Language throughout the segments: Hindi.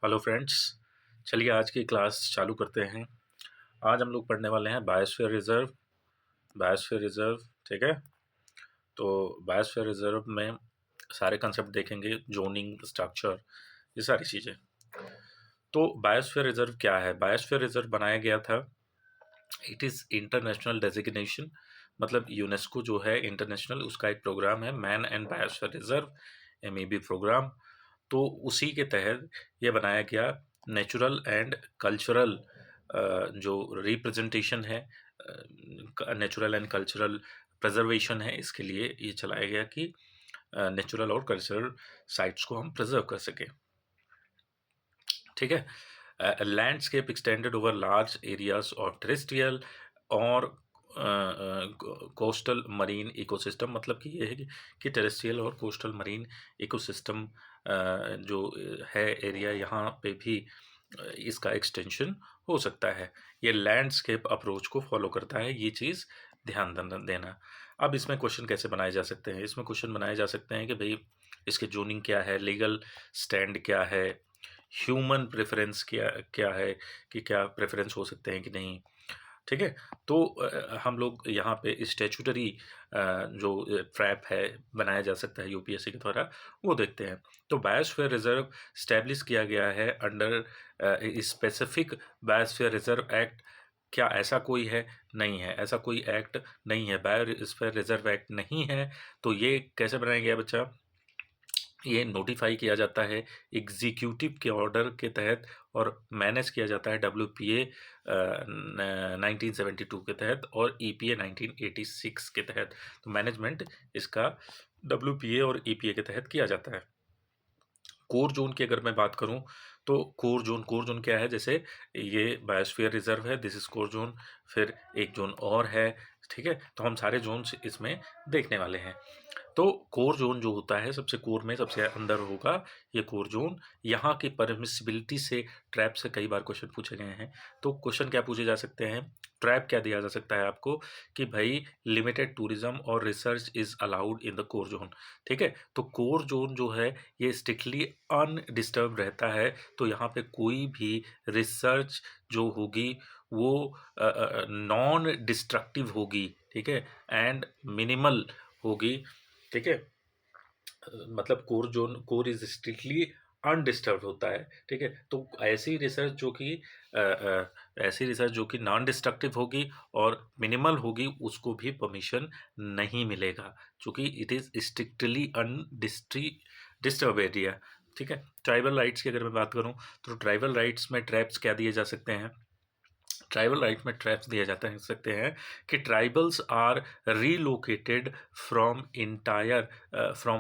हेलो फ्रेंड्स, चलिए आज की क्लास चालू करते हैं। आज हम लोग पढ़ने वाले हैं बायोस्फीयर रिजर्व। बायोस्फीयर रिजर्व, ठीक है। तो बायोस्फीयर रिजर्व में सारे कंसेप्ट देखेंगे, जोनिंग, स्ट्रक्चर, ये सारी चीज़ें। तो बायोस्फीयर रिजर्व क्या है? बायोस्फीयर रिजर्व बनाया गया था, इट इज़ इंटरनेशनल डेजिग्नेशन, मतलब यूनेस्को जो है इंटरनेशनल, उसका एक प्रोग्राम है man and biosphere reserve, MEB programme. तो उसी के तहत ये बनाया गया। नेचुरल एंड कल्चरल जो रिप्रेजेंटेशन है, नेचुरल एंड कल्चरल प्रिजर्वेशन है, इसके लिए ये चलाया गया कि नेचुरल और कल्चरल साइट्स को हम प्रिजर्व कर सकें, ठीक है। Landscape extended over large areas of terrestrial और कोस्टल मरीन इकोसिस्टम, मतलब कि ये है कि टेरेस्ट्रियल और कोस्टल मरीन इकोसिस्टम जो है एरिया, यहाँ पे भी इसका एक्सटेंशन हो सकता है। ये लैंडस्केप अप्रोच को फॉलो करता है, ये चीज़ ध्यान देना। अब इसमें क्वेश्चन कैसे बनाए जा सकते हैं? इसमें क्वेश्चन बनाए जा सकते हैं कि भाई इसके जोनिंग क्या है, लीगल स्टैंड क्या है, ह्यूमन प्रेफरेंस क्या क्या है, कि क्या प्रेफरेंस हो सकते हैं कि नहीं, ठीक है। तो हम लोग यहाँ पे स्टैचूटरी जो ट्रैप है बनाया जा सकता है UPSC के द्वारा, वो देखते हैं। तो बायोस्फीयर रिजर्व स्टैब्लिश किया गया है under specific biosphere reserve act. क्या ऐसा कोई है? नहीं है, ऐसा कोई एक्ट नहीं है, बायोस्फीयर रिजर्व एक्ट नहीं है। तो ये कैसे बनाया गया बच्चा? ये नोटिफाई किया जाता है एग्जीक्यूटिव के ऑर्डर के तहत और मैनेज किया जाता है WPA 1972 के तहत और EPA 1986 के तहत। तो मैनेजमेंट इसका WPA और EPA के तहत किया जाता है। कोर जोन की अगर मैं बात करूं तो कोर जोन क्या है? जैसे ये बायोस्फीयर रिजर्व है, दिस इज कोर जोन, फिर एक जोन और है, ठीक है। तो हम सारे जोन इसमें देखने वाले हैं। तो कोर जोन जो होता है, सबसे कोर में सबसे अंदर होगा ये कोर जोन। यहाँ की परमिसिबिलिटी से ट्रैप से कई बार क्वेश्चन पूछे गए हैं। तो क्वेश्चन क्या पूछे जा सकते हैं? ट्रैप क्या दिया जा सकता है आपको कि भाई लिमिटेड टूरिज्म और research is allowed in the core zone, ठीक है। तो कोर जोन जो है ये स्ट्रिक्टली अनडिस्टर्ब रहता है। तो यहाँ पे कोई भी रिसर्च जो होगी वो नॉन डिस्ट्रक्टिव होगी, ठीक है, एंड मिनिमल होगी, ठीक है। मतलब कोर इज स्ट्रिक्टली अनडिस्टर्ब होता है, ठीक है। तो ऐसी रिसर्च जो कि नॉन डिस्ट्रक्टिव होगी और मिनिमल होगी, उसको भी परमिशन नहीं मिलेगा, क्योंकि it is strictly disturb area, ठीक है। ट्राइबल राइट्स की अगर मैं बात करूं तो ट्राइबल राइट्स में ट्रैप्स क्या दिए जा सकते हैं? ट्राइबल राइट में ट्रैप्स दिए जाते हैं सकते हैं कि tribals are relocated from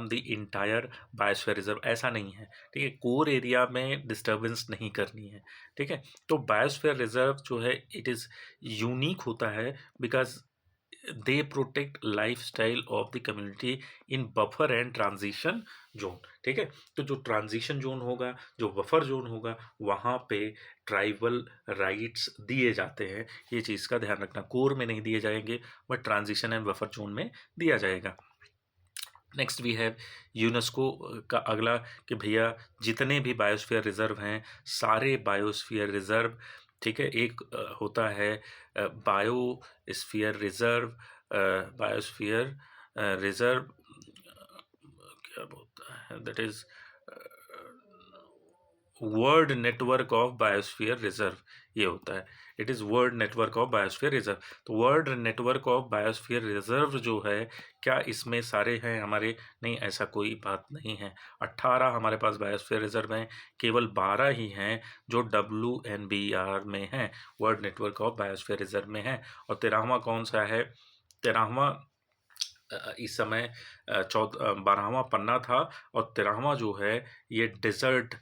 the entire biosphere reserve. ऐसा नहीं है, ठीक है, कोर एरिया में डिस्टर्बेंस नहीं करनी है, ठीक है। तो बायोस्फीयर रिजर्व जो है इट इज़ यूनिक होता है because they protect life style of the community in buffer and transition zone, ठीक है। तो जो ट्रांजिशन जोन होगा, जो बफर जोन होगा, वहाँ पे ट्राइबल राइट्स दिए जाते हैं। ये चीज़ का ध्यान रखना, कोर में नहीं दिए जाएंगे but transition and buffer zone में दिया जाएगा। नेक्स्ट वी हैव यूनेस्को का अगला कि भैया जितने भी बायोस्फीयर रिजर्व हैं, सारे बायोस्फीयर रिजर्व, ठीक है। एक होता है बायोस्फीयर रिजर्व, बायोस्फीयर रिजर्व क्या बोलता है, that is world network of biosphere reserve, ये होता है। It is world network of biosphere reserve. तो world network of biosphere reserve जो है, क्या इसमें सारे हैं हमारे? नहीं, ऐसा कोई बात नहीं है। 18 हमारे पास बायोस्फीयर रिजर्व हैं, केवल 12 ही हैं जो WNBR में हैं, world network of biosphere reserve में हैं। और 13वां कौन सा है? 13वां इस समय 12वां पन्ना था, और 13वां जो है ये desert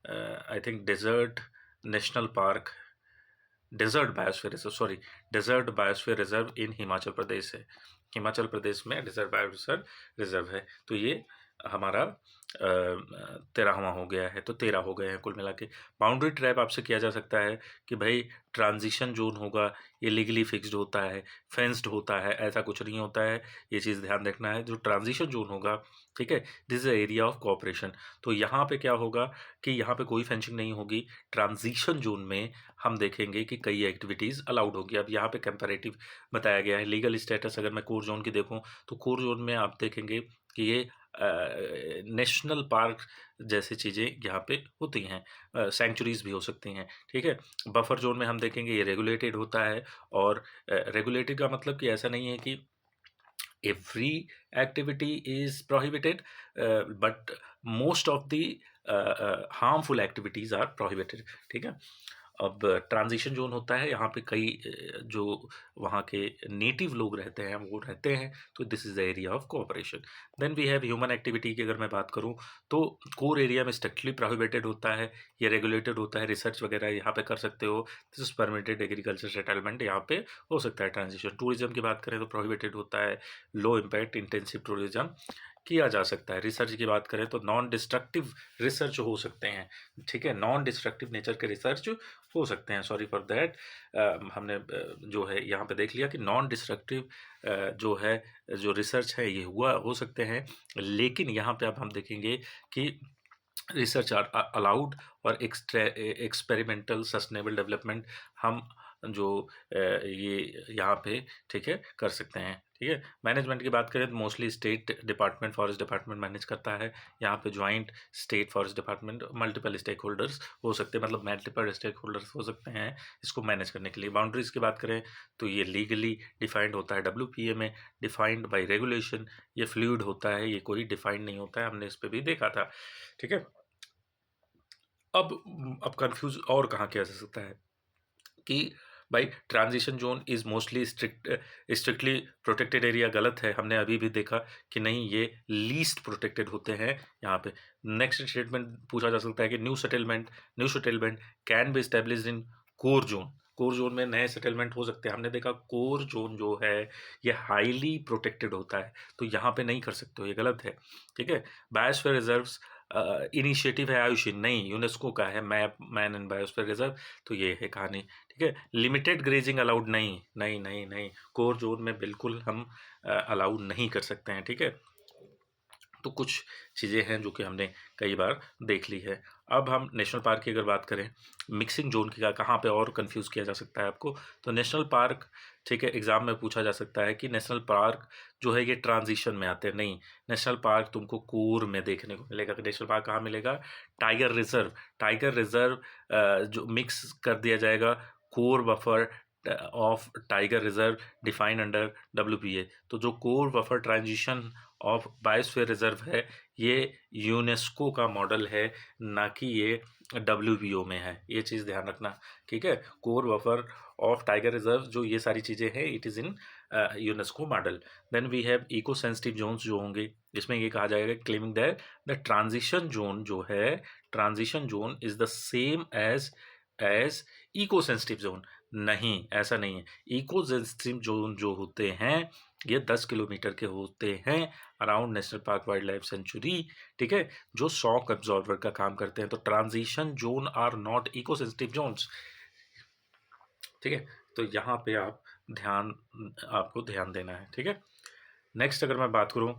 I think desert national park, desert biosphere reserve, sorry, desert biosphere reserve in Himachal Pradesh है। हिमाचल प्रदेश में डेजर्ट बायोस्फीयर रिजर्व है। तो ये हमारा 13वां हो गया है, तो 13 हो गए हैं कुल मिला के। बाउंड्री ट्रैप आपसे किया जा सकता है कि भाई ट्रांजिशन जोन होगा, ये लीगली फिक्स्ड होता है, फेंस्ड होता है, ऐसा कुछ नहीं होता है। ये चीज़ ध्यान रखना है। जो ट्रांजिशन जोन होगा, ठीक है, this is area of cooperation. तो यहाँ पे क्या होगा कि यहाँ पे कोई फेंसिंग नहीं होगी। ट्रांजिशन जोन में हम देखेंगे कि कई एक्टिविटीज़ अलाउड होगी। अब यहाँ पे कंपैरेटिव बताया गया है। लीगल स्टेटस अगर मैं कोर जोन की देखूँ, तो कोर जोन में आप देखेंगे कि ये नेशनल पार्क जैसी चीज़ें यहाँ पे होती हैं, सेंचुरीज भी हो सकती हैं, ठीक है। बफर जोन में हम देखेंगे ये रेगुलेटेड होता है, और रेगुलेटेड का मतलब कि ऐसा नहीं है कि every activity is prohibited, but most of the harmful activities are prohibited, ठीक है। अब ट्रांजिशन जोन होता है, यहाँ पे कई जो वहाँ के नेटिव लोग रहते हैं वो रहते हैं, तो this is the area of cooperation. Then we have human activity की अगर मैं बात करूँ, तो कोर एरिया में स्ट्रिक्टली प्रोहिबिटेड होता है, ये रेगुलेटेड होता है। रिसर्च वगैरह यहाँ पे कर सकते हो, this is permitted. Agriculture settlement यहाँ पे हो सकता है। ट्रांजिशन टूरिज्म की बात करें तो प्रोहिबिटेड होता है। लो इम्पैक्ट इंटेंसिव टूरिज्म किया जा सकता है। रिसर्च की बात करें तो नॉन डिस्ट्रक्टिव रिसर्च हो सकते हैं, ठीक है, नॉन डिस्ट्रक्टिव नेचर के रिसर्च हो सकते हैं। सॉरी फॉर दैट, हमने जो है यहाँ पे देख लिया कि नॉन डिस्ट्रक्टिव जो है, जो रिसर्च है ये हो सकते हैं। लेकिन यहाँ पे अब हम देखेंगे कि रिसर्च आर अलाउड, और एक्सपेरिमेंटल सस्टेनेबल डेवलपमेंट हम जो ये यहाँ पे, ठीक है, कर सकते हैं, ठीक है। मैनेजमेंट की बात करें तो mostly state department, forest department manage करता है। यहाँ पे joint state forest department, multiple stakeholders हो सकते हैं, मतलब मल्टीपल स्टेक होल्डर्स हो सकते हैं इसको मैनेज करने के लिए। बाउंड्रीज की बात करें तो ये लीगली डिफाइंड होता है, WPA में डिफाइंड बाई रेगुलेशन। ये फ्लूइड होता है, ये कोई डिफाइंड नहीं होता है, हमने इस पर भी देखा था, ठीक है। अब कंफ्यूज और कहाँ किया जा सकता है कि भाई transition zone is mostly strictly protected area, गलत है। हमने अभी भी देखा कि नहीं, ये लीस्ट प्रोटेक्टेड होते हैं यहाँ पे। नेक्स्ट स्टेटमेंट पूछा जा सकता है कि new settlement can be established in core zone. Core zone में नए सेटलमेंट हो सकते हैं। हमने देखा कोर जोन जो है ये हाईली प्रोटेक्टेड होता है, तो यहाँ पे नहीं कर सकते हो, ये गलत है, ठीक है। बायोस्फीयर रिजर्व्स इनिशिएटिव है आयुषी, नहीं, यूनेस्को का है, map man and biosphere reserve, तो ये है कहानी, ठीक है। लिमिटेड ग्रेजिंग अलाउड, नहीं नहीं नहीं नहीं, कोर जोन में बिल्कुल हम अलाउड नहीं कर सकते हैं, ठीक है। तो कुछ चीज़ें हैं जो कि हमने कई बार देख ली है। अब हम नेशनल पार्क की अगर बात करें, मिक्सिंग जोन की कहाँ पे और कंफ्यूज किया जा सकता है आपको, तो नेशनल पार्क, ठीक है, एग्जाम में पूछा जा सकता है कि नेशनल पार्क जो है ये ट्रांजिशन में आते हैं, नहीं। नेशनल पार्क तुमको कोर में देखने को मिलेगा। कि नेशनल पार्क कहाँ मिलेगा? टाइगर रिजर्व जो मिक्स कर दिया जाएगा, core buffer of tiger reserve defined under WPA। तो जो core buffer transition of biosphere reserve है, ये यूनेस्को का मॉडल है, ना कि ये WBO में है। ये चीज़ ध्यान रखना, ठीक है। Core buffer of tiger reserve जो ये सारी चीज़ें हैं, it is in UNESCO model. Then we have eco sensitive zones जो होंगे, इसमें ये कहा जाएगा claiming that the transition zone जो है, transition zone is the same as eco sensitive zone. नहीं, ऐसा नहीं है। इको सेंसिटिव जोन जो होते हैं ये 10 किलोमीटर के होते हैं around national park wild life sanctuary, ठीक है, जो शॉक एब्जॉर्बर का काम करते हैं। तो transition zone are not eco sensitive zones, ठीक है। तो यहाँ पे आपको ध्यान देना है, ठीक है। नेक्स्ट अगर मैं बात करूँ,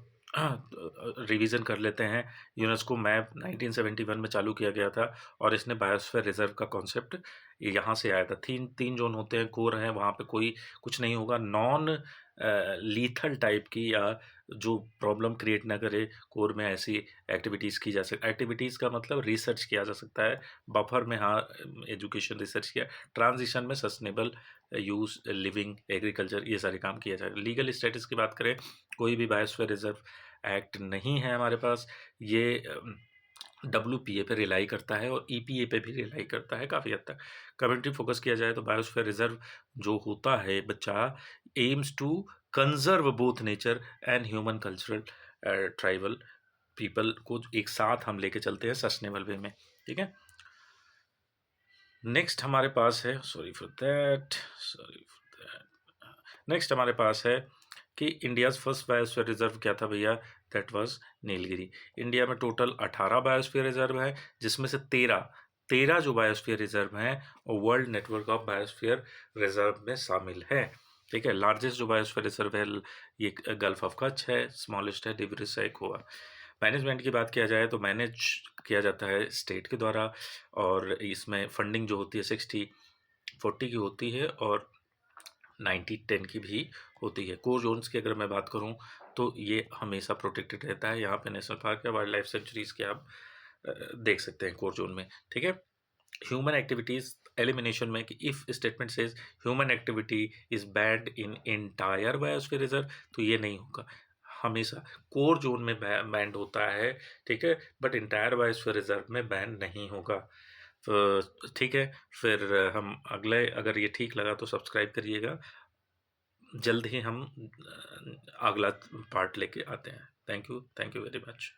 रिवीजन कर लेते हैं। यूनेस्को मैप 1971 में चालू किया गया था, और इसने बायोस्फीयर रिजर्व का कॉन्सेप्ट यहाँ से आया था। तीन तीन जोन होते हैं, कोर हैं, वहाँ पे कोई कुछ नहीं होगा। नॉन लीथल टाइप की, या जो प्रॉब्लम क्रिएट ना करे, कोर में ऐसी एक्टिविटीज़ की जा सकती। एक्टिविटीज़ का मतलब रिसर्च किया जा सकता है। बफर में हाँ, एजुकेशन रिसर्च किया। ट्रांजिशन में सस्टेनेबल यूज, लिविंग, एग्रीकल्चर, ये सारे काम किया जाए। लीगल स्टेटस की बात करें, कोई भी बायोस्फीयर रिजर्व एक्ट नहीं है हमारे पास। ये WPA पे रिलाई करता है, और EPA पे भी रिलाई करता है काफ़ी हद तक। कम्युनिटी फोकस किया जाए तो बायोस्फीयर रिजर्व जो होता है बच्चा, aims to conserve both nature and human cultural tribal people को एक साथ हम लेके चलते हैं सस्टेनेबल वे में, ठीक है। नेक्स्ट हमारे पास है, नेक्स्ट हमारे पास है कि इंडियाज़ फर्स्ट बायोस्फीयर रिजर्व क्या था भैया? That was Nilgiri. इंडिया में टोटल 18 बायोस्फीयर रिजर्व है, जिसमें से 13 जो बायोस्फीयर रिजर्व हैं वो world network of biosphere reserve में शामिल है। ठीक है, लार्जेस्ट जो बायोस्फीयर रिजर्व है ये गल्फ ऑफ कच्छ है, स्मॉलेस्ट है डिब्रूसैख गोवा। मैनेजमेंट की बात किया जाए तो मैनेज किया जाता है स्टेट के द्वारा, और इसमें फंडिंग जो होती है 60-40 की होती है और 90-10 की भी होती है। कोर जोन्स की अगर मैं बात करूं तो ये हमेशा प्रोटेक्टेड रहता है। यहाँ पे नेशनल पार्क या वाइल्ड लाइफ सेंचुरीज के आप देख सकते हैं कोर जोन में। ठीक है, ह्यूमन एक्टिविटीज एलिमिनेशन में कि if statement says human activity is band in entire biosphere reserve, तो ये नहीं होगा। हमेशा कोर जोन में बैंड होता है, ठीक है, बट एंटायर बायोस्फीयर रिजर्व में बैंड नहीं होगा। तो ठीक है, फिर हम अगले, अगर ये ठीक लगा तो सब्सक्राइब करिएगा। जल्द ही हम अगला पार्ट लेके आते हैं। Thank you very much.